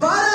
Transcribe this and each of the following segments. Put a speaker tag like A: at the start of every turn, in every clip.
A: 12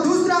A: 2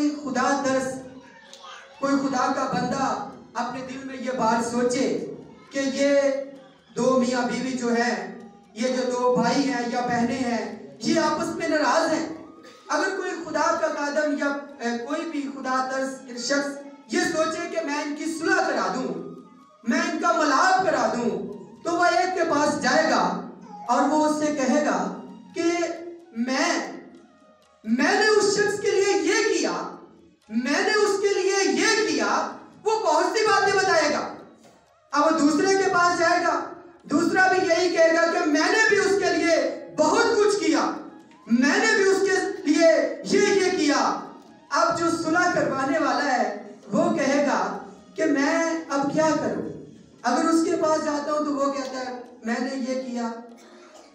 A: کوئی خدا ترس، کوئی خدا کا بندہ اپنے دل میں یہ بات سوچے کہ یہ دو میاں بیوی جو ہیں، یہ جو دو بھائی ہیں یا بہنیں ہیں، یہ آپس میں ناراض ہیں، اگر کوئی خدا کا خادم یا کوئی بھی خدا ترس شخص یہ سوچے کہ میں ان کی صلح کرا دوں، میں ان کا ملاپ کرا دوں، تو وہ ایک کے پاس جائے گا اور وہ اس سے کہے گا کہ میں نے اس شخص کے لیے یہ کیا، میں نے اس کے لیے یہ کیا، وہ بہت سی باتیں بتائے گا۔ اب وہ دوسرے کے پاس جائے گا، دوسرا بھی یہی کہے گا کہ میں نے بھی اس کے لیے بہت کچھ کیا، میں نے بھی اس کے لیے یہ کیا۔ اب جو صلح کروانے والا ہے وہ کہے گا کہ میں اب کیا کروں؟ اگر اس کے پاس جاتا ہوں تو وہ کہتا ہے میں نے یہ کیا،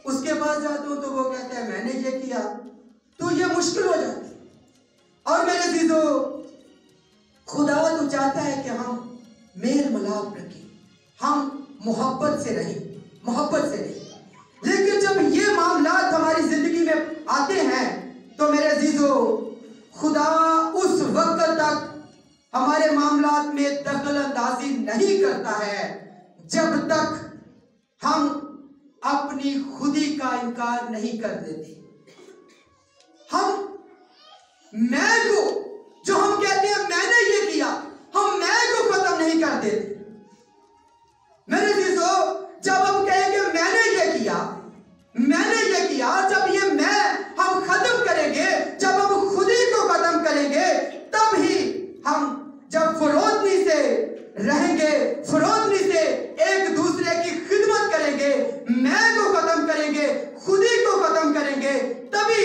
A: اس کے پاس جاتا ہوں تو وہ کہتا ہے میں نے یہ کیا، تو یہ مشکل ہو جاتا ہے۔ اور میرے عزیزو، خدا تو چاہتا ہے کہ ہم میل ملاپ رکھیں، ہم محبت سے رہیں، محبت سے رہیں، لیکن جب یہ معاملات ہماری زندگی میں آتے ہیں تو میرے عزیزو، خدا اس وقت تک ہمارے معاملات میں دخل اندازی نہیں کرتا ہے جب تک ہم اپنی خودی کا انکار نہیں کر دیتے۔ ہم میں کو جو ہم کہتے ہیں میں نے یہ کیا، ہم میں کو ختم نہیں کر دیتے۔ میرے عزیزو، جب ہم کہیں گے میں نے یہ کیا، میں نے یہ کیا، جب یہ میں ہم ختم کریں گے، جب ہم خودی کو ختم کریں گے، تب ہی ہم جب فروتنی سے رہیں گے، فروتنی سے ایک دوسرے کی خدمت کریں گے، میں کو ختم کریں گے، خودی کو ختم کریں گے، تبھی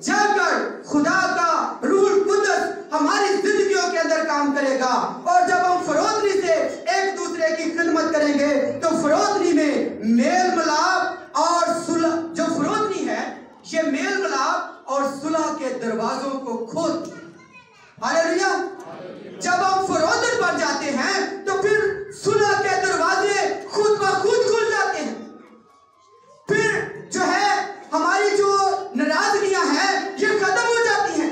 A: جا کر خدا کا روح القدس ہماری زندگیوں کے اندر کام کرے گا۔ اور جب ہم فروتنی سے ایک دوسرے کی خدمت کریں گے تو فروتنی میں میل ملاپ اور صلح، جو فروتنی ہے یہ میل ملاپ اور صلح کے دروازوں کو کھولتی ہے۔ ہاللیلویا! جب ہم فروتن بن جاتے ہیں تو پھر صلح کے دروازے خود بخود کھل جاتے ہیں، پھر جو ہے ہماری جو ناراضگیاں ہیں یہ ختم ہو جاتی ہیں۔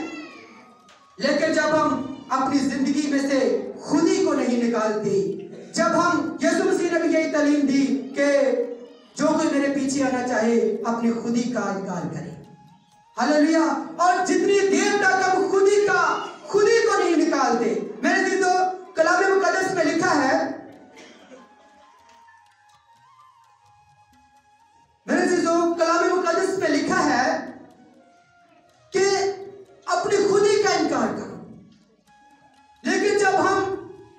A: لیکن جب ہم اپنی زندگی میں سے خودی کو نہیں نکالتے، جب ہم یسوع مسیح نے بھی یہی تعلیم دی کہ جو کوئی میرے پیچھے آنا چاہے اپنی خودی کا انکار کرے، ہاللیلویا! اور جتنی دیر تک ہم خودی کو نہیں نکالتے، میرے عزیزو، کلام مقدس میں لکھا ہے، میرے عزیزو، کلام مقدس میں لکھا ہے کہ اپنی خودی کا انکار کرو۔ لیکن جب ہم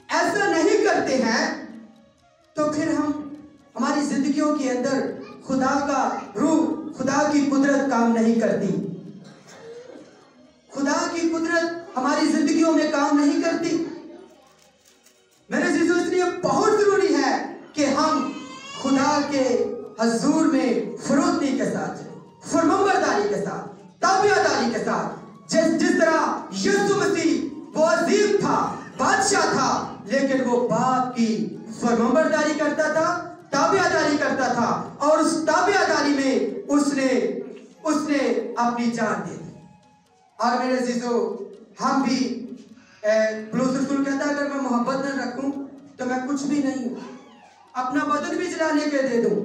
A: ایسا نہیں کرتے ہیں تو پھر ہماری زندگیوں کے اندر خدا کا روح، خدا کی قدرت کام نہیں کرتی، خدا کی قدرت ہماری زندگیوں میں کام نہیں کرتی۔ میرے عزیزو، اس لیے بہت ضروری ہے کہ ہم خدا کے حضور میں فروتنی کے ساتھ، فرمانبرداری کے ساتھ، تابعداری کے ساتھ، جس طرح یسوع مسیح وہ عظیم تھا، بادشاہ تھا، لیکن وہ باپ کی فرمانبرداری کرتا تھا، تابعداری کرتا تھا، اور اس تابعداری میں اس نے اپنی جان دے دی۔ اور میرے عزیزو، ہم بھی پولس رسول کہتا ہے اگر میں محبت نہ رکھوں تو میں کچھ بھی نہیں ہوں، اپنا بدن بھی جلانے کے دے دوں۔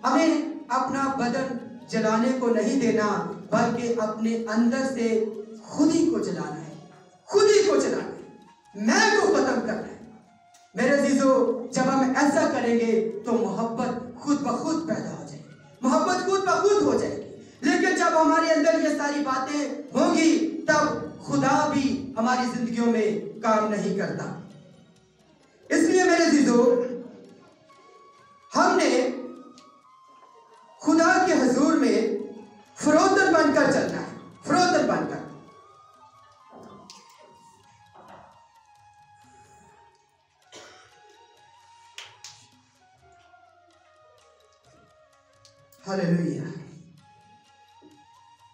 A: ہمیں اپنا بدن جلانے کو نہیں دینا، بلکہ اپنے اندر سے خودی کو جلانا ہے، خودی کو جلانا ہے، میں کو ختم کرنا ہے۔ میرے عزیزو، جب ہم ایسا کریں گے تو محبت خود بخود پیدا ہو جائے گی، محبت خود بخود ہو جائے گی۔ لیکن جب ہمارے اندر یہ ساری باتیں ہوں گی تب خدا بھی ہماری زندگیوں میں کام نہیں کرتا۔ اس لیے میرے عزیزو، ہم نے خدا کے حضور میں فروتن بن کر چلنا ہے، فروتن بن کر۔ ہاللیلویا!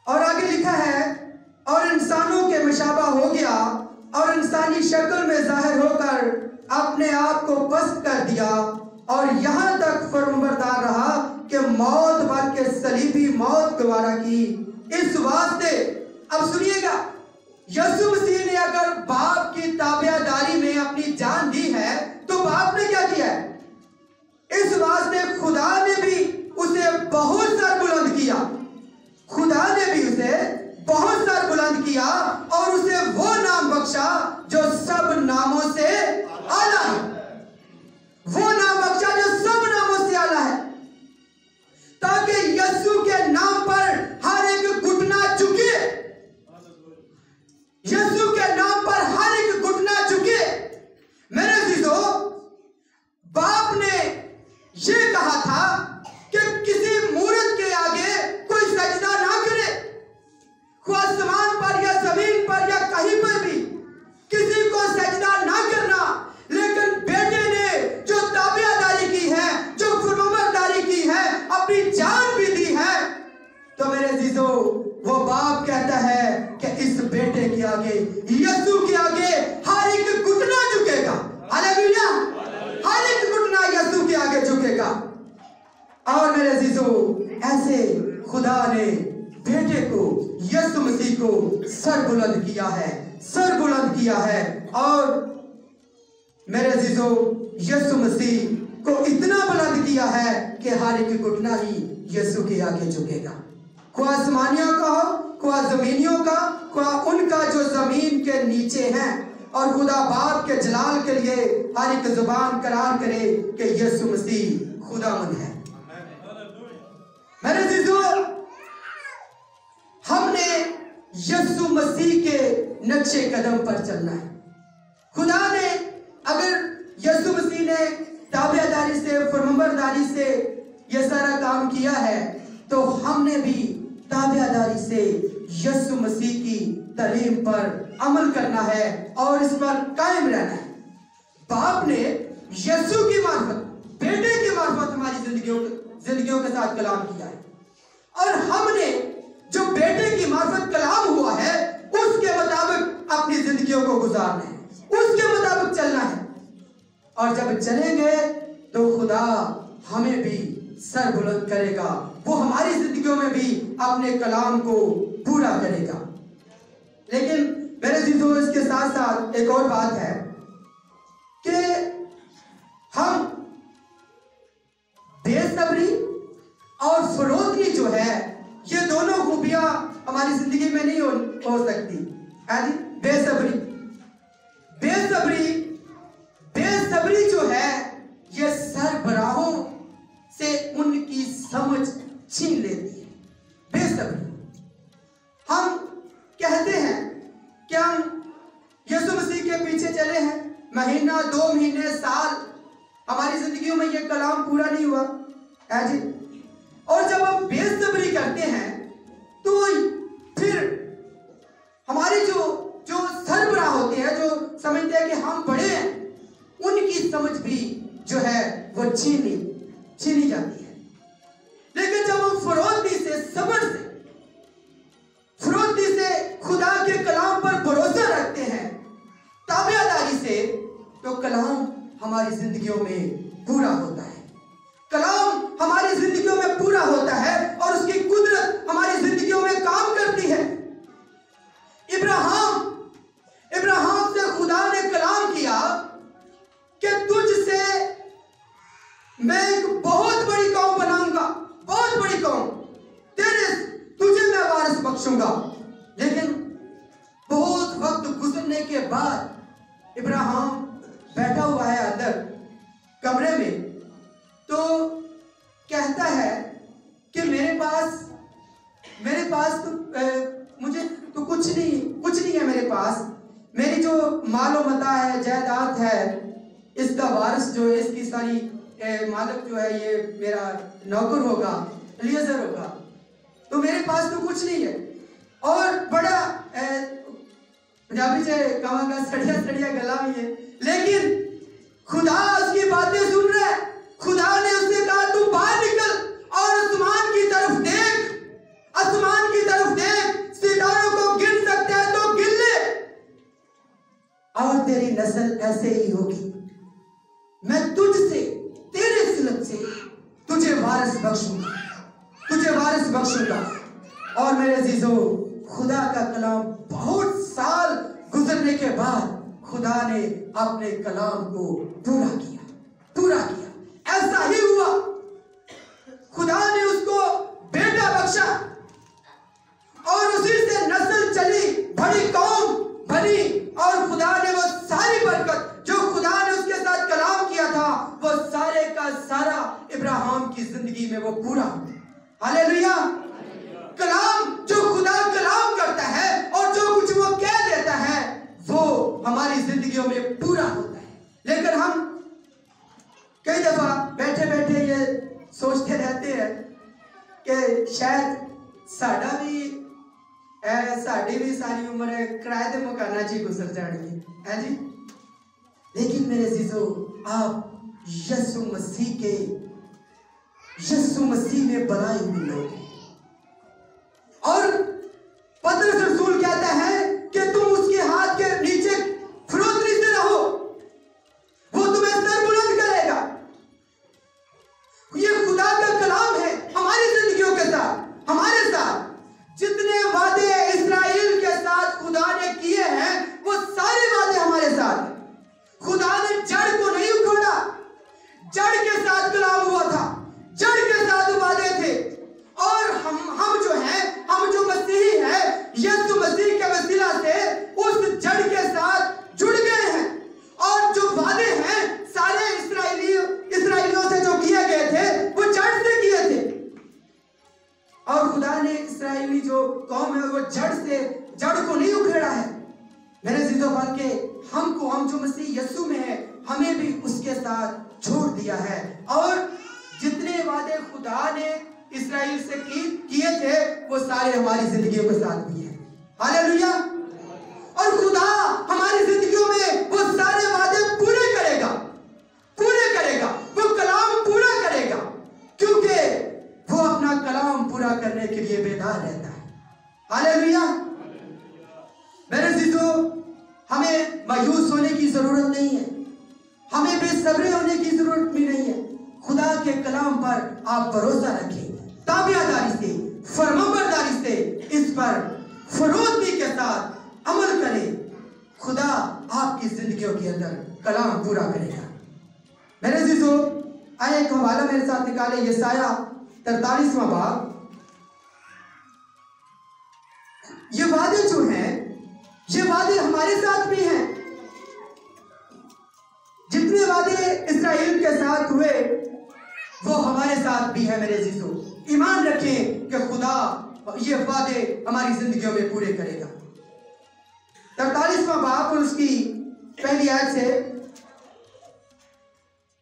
A: اور آگے لکھا ہے، اور انسانوں کے مشابہ ہو گیا اور انسانی شکل میں ظاہر ہو کر اپنے آپ کو پست کر دیا، اور یہاں تک فرمانبردار رہا کہ موت بلکہ صلیبی موت گوارا کی۔ اس واسطے، اب سنیے گا، یسوع مسیح نے اگر باپ کی تابعداری میں اپنی جان دی ہے تو باپ نے کیا کیا ہے؟ اس واسطے خدا نے بھی اسے بہت سر بلند کیا، خدا نے بھی اسے بہت سر بلند کیا اور اسے وہ نام بخشا جو سب ناموں سے اعلیٰ ہے، وہ نام بخشا جو سب ناموں سے اعلیٰ ہے، تاکہ یسوع کے نام پر ہر ایک گھٹنا جھکے، یسوع کے نام پر ہر ایک گھٹنا جھکے۔ میرے عزیزو، باپ نے یہ کہا تھا کہ کسی مورت کے آگے کوئی سجدہ نہ کرے، خواہ آسمان پر یا زمین پر یا کہیں پر بھی کسی کو سجدہ نہ کرنا، لیکن بیٹے نے جو تابعداری کی ہے، جو فرمانبرداری کی ہے، اپنی جان بھی دی ہے، تو میرے عزیزو وہ باپ کہتا ہے کہ اس بیٹے کے آگے، یسوع کے آگے ہر ایک گھٹنا جھکے گا۔ ہاللیلویا! ہر ایک گھٹنا یسوع کے آگے جھکے گا۔ اور میرے عزیزو، ایسے خدا نے بیٹے کو، یسوع مسیح کو سر بلند کیا ہے، سر بلند کیا ہے۔ اور میرے عزیزو، یسوع مسیح کو اتنا بلند کیا ہے کہ ہر ایک گھٹنا ہی یسوع کے آگے جھکے گا، خواہ آسمانیوں کا ہو، خواہ زمینیوں کا، خواہ ان کا جو زمین کے نیچے ہیں، اور خدا باپ کے جلال کے لیے ہر ایک زبان قرار کرے کہ یسوع مسیح خداوند ہے۔ میرے عزیزو، ہم نے یسوع مسیح کے نقشے قدم پر چلنا ہے۔ خدا نے اگر یسوع مسیح نے تابعداری سے، فرمانبرداری سے یہ سارا کام کیا ہے، تو ہم نے بھی تابعداری سے یسوع مسیح کی تعلیم پر عمل کرنا ہے اور اس پر قائم رہنا ہے۔ باپ نے یسوع کی معرفت، بیٹے کی معرفت ہماری زندگیوں کے ساتھ کلام کیا ہے، اور ہم نے جو بیٹے کی معرفت کلام ہوا ہے اس کے مطابق اپنی زندگیوں کو گزارنا ہے، اس کے مطابق چلنا ہے۔ اور جب چلیں گے تو خدا ہمیں بھی سر بلند کرے گا، وہ ہماری زندگیوں میں بھی اپنے کلام کو پورا کرے گا۔ لیکن میرے عزیزو، اس کے ساتھ ساتھ ایک اور بات ہے کہ ہم بے صبری اور فروتنی جو ہے، یہ دونوں خوبیاں ہماری زندگی میں نہیں ہو سکتی۔ بے صبری، بے صبری، بے صبری جو ہے یہ سربراہوں سے ان کی سمجھ چھین لیتی ہے۔ بے صبری، ہم کہتے ہیں کہ ہم یسوع مسیح کے پیچھے چلے ہیں، مہینہ، 2 مہینے، سال، ہماری زندگیوں میں یہ کلام پورا نہیں ہوا ہے جی۔ اور جب ہم بے صبری کرتے ہیں تو پھر ہماری جو سربراہ ہوتے ہیں، جو سمجھتے ہیں کہ ہم بڑے ہیں، ان کی سمجھ بھی جو ہے وہ چھینی جاتی ہے۔ لیکن جب ہم فروتنی سے، صبر سے، فروتنی سے خدا کے کلام پر بھروسہ رکھتے ہیں، تابعداری سے، تو کلام ہماری زندگیوں میں پورا ہوتا ہے، کلام ہماری زندگیوں میں پورا ہوتا ہے اور اس کی قدرت ہماری زندگیوں میں کام کرتی ہے۔ ابراہیم سے خدا نے کلام کیا کہ تجھ سے میں ایک بہت بڑی قوم بناؤں گا، بہت بڑی قوم، تجھے میں وارث بخشوں گا۔ لیکن بہت وقت گزرنے کے بعد ابراہیم بیٹھا ہوا ہے اندر کمرے میں، تو کہتا ہے کہ میرے پاس مجھے تو کچھ نہیں ہے میرے پاس، میری جو مال و متاع ہے، جائیداد ہے، اس کا وارث جو ہے، اس کی ساری مالک جو ہے یہ میرا نوکر ہوگا، الیعزر ہوگا، تو میرے پاس تو کچھ نہیں ہے۔ اور بڑا پنجابی سے کہاں گا سڑیا گلا بھی ہے، لیکن خدا اس کی باتیں سن رہا ہے۔ خدا نے اس سے کہا تو باہر نکل اور آسمان کی طرف دیکھ، آسمان کی طرف دیکھ، ستاروں کو گن سکتا ہے تو گن لے، اور تیری نسل ایسے ہی ہوگی، میں تجھ سے، تیرے سلب سے تجھے وارث بخشوں گا۔ اور میرے عزیزو، خدا کا کلام بہت سال خدا نے اپنے کلام کو پورا کیا۔ ایسا ہی ہوا، خدا نے اس کو بیٹا بخشا اور اسی سے نسل چلی، بڑی قوم بنی، اور خدا نے وہ ساری برکت جو خدا نے اس کے ساتھ کلام کیا تھا وہ سارے کا سارا ابراہیم کی زندگی میں وہ پورا ہوا۔ ہاللیلویا۔ کلام جو خدا کلام کرتا ہے اور جو کچھ وہ کہہ دیتا ہے وہ ہماری زندگیوں میں پورا ہوتا ہے۔ لیکن ہم کئی دفعہ بیٹھے بیٹھے یہ سوچتے رہتے ہیں کہ شاید ساڑی بھی ساری عمر کرائے دے مکانہ چی گزر جانی ہے جی۔ لیکن میرے عزیزو، آپ یسوع مسیح میں بنائے ہوئے لوگ ہیں، اور پترس رسول کہتا ہے کہ تم اس کے ہاتھ کے نیچے فروتنی سے رہو، وہ تمہیں سر بلند کرے گا۔ یہ خدا کا کلام ہے ہماری زندگیوں کے ساتھ، ہمارے ساتھ جتنے وعدے اسرائیل کے ساتھ خدا نے کیے ہیں وہ سارے وعدے ہمارے ساتھ ہیں۔ خدا نے جڑ کو نہیں اکھوڑا، جڑ کے ساتھ کلام ہوا تھا، جڑ کے ساتھ وعدے تھے، اور ہم جو ہیں، ہم جو مسیحی ہیں، یسوع مسیح کے وسیلہ سے اس جڑ کے ساتھ جڑ گئے ہیں، اور جو وعدے ہیں سارے اسرائیلیوں سے جو کیے گئے تھے وہ جڑ سے کیے تھے، اور خدا نے اسرائیلی جو قوم ہے وہ جڑ کو نہیں اکھیڑا ہے میرے عزیزو، بلکہ ہم جو مسیح یسوع میں ہیں ہمیں بھی اس کے ساتھ چھوڑ دیا ہے، اور جتنے وعدے خدا نے اسرائیل سے کیے تھے وہ سارے ہماری زندگیوں کے ساتھ بھی ہیں۔ ہاللیلویا۔ اور خدا ہماری زندگیوں میں وہ سارے وعدے پورے کرے گا، وہ کلام پورا کرے گا، کیونکہ وہ اپنا کلام پورا کرنے کے لیے بیدار رہتا ہے۔ ہاللیلویا۔ میرے عزیزو، ہمیں مایوس ہونے کی ضرورت نہیں ہے، ہمیں بے صبرے ہونے کی ضرورت بھی نہیں ہے۔ خدا کے کلام پر آپ بھروسہ رکھیں، تابعداری سے، فرمانبرداری سے اس پر فروتنی کے ساتھ عمل کریں، خدا آپ کی زندگیوں کے اندر کلام پورا کرے گا۔ میرے عزیزو، آئے ایک حوالہ میرے ساتھ نکالے، یسایہ 43واں باب۔ یہ وعدے جو ہیں یہ وعدے ہمارے ساتھ بھی ہیں، جتنے وعدے اسرائیل کے ساتھ ہوئے وہ ہمارے ساتھ بھی ہیں۔ میرے عزیزو، ایمان رکھیں کہ خدا یہ وعدے ہماری زندگیوں میں پورے کرے گا۔ 43واں باب اور اس کی پہلی آیت سے،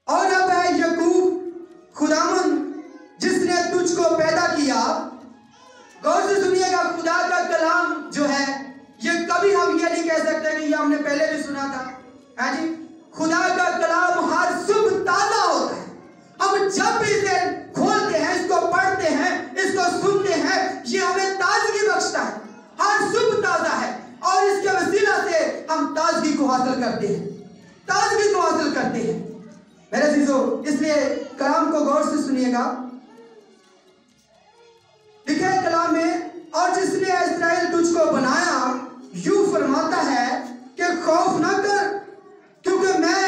A: اور اب ہے یعقوب خداوند جس نے تجھ کو پیدا کیا۔ غور سے سنیے گا، خدا کا کلام جو ہے یہ کبھی ہم یہ نہیں کہہ سکتے کہ یہ ہم نے پہلے بھی سنا تھا، ہے جی۔ خدا کا کلام ہر صبح تازہ ہوتا ہے، ہم جب بھی اسے کھولتے ہیں، اس کو پڑھتے ہیں، اس کو سنتے ہیں، یہ ہمیں تازگی بخشتا ہے، ہر صبح تازہ ہے، اور اس کے وسیلہ سے ہم تازگی کو حاصل کرتے ہیں، میرے عزیزو۔ اس لیے کلام کو غور سے سنیے گا، لکھا ہے کلام میں، اور جس نے اسرائیل تجھ کو بنایا یوں فرماتا ہے کہ خوف نہ کر، کیونکہ میں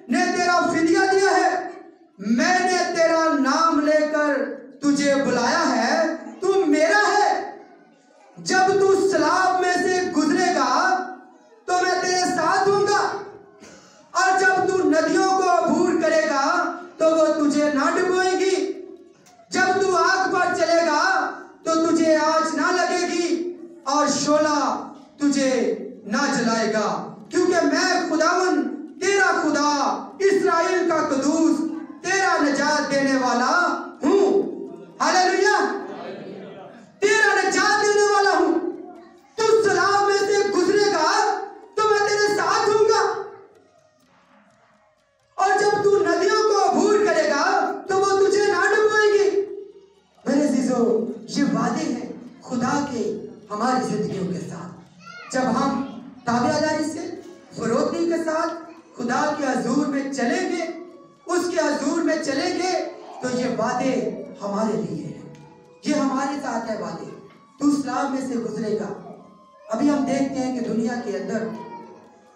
A: نے تیرا فدیہ دیا ہے، میں نے تیرا نام لے کر تجھے بلایا ہے، تو میرا ہے۔ جب تو سیلاب میں سے گزرے گا تو میں تیرے ساتھ ہوں گا، اور جب تو ندیوں کو عبور کرے گا تو وہ تجھے نہ ڈبوئیں گی، جب تو آگ پر چلے گا تو تجھے آگ نہ لگے گی، اور شعلہ تجھے نہ جلائے گا، کیونکہ میں خداوند تیرا خدا، اسرائیل کا قدوس، تیرا نجات دینے والا ہوں۔ ہاللیلویا۔ تیرا نجات دینے والا ہوں۔ تو سیلاب میں سے گزرے گا تو میں تیرے ساتھ ہوں گا، اور جب تو ندیوں کو عبور کرے گا تو وہ تجھے نہ ڈبوئیں گی۔ میرے عزیزو، یہ وعدے ہیں خدا کے ہماری زندگیوں کے ساتھ، جب ہم تابعداری سے، فروتنی کے ساتھ خدا کے حضور میں چلیں گے، اس کے حضور میں چلیں گے، تو یہ وعدے ہمارے لیے ہیں، یہ ہمارے ساتھ ہے وعدے۔ تو سیلاب میں سے گزرے گا۔ ابھی ہم دیکھتے ہیں کہ دنیا کے اندر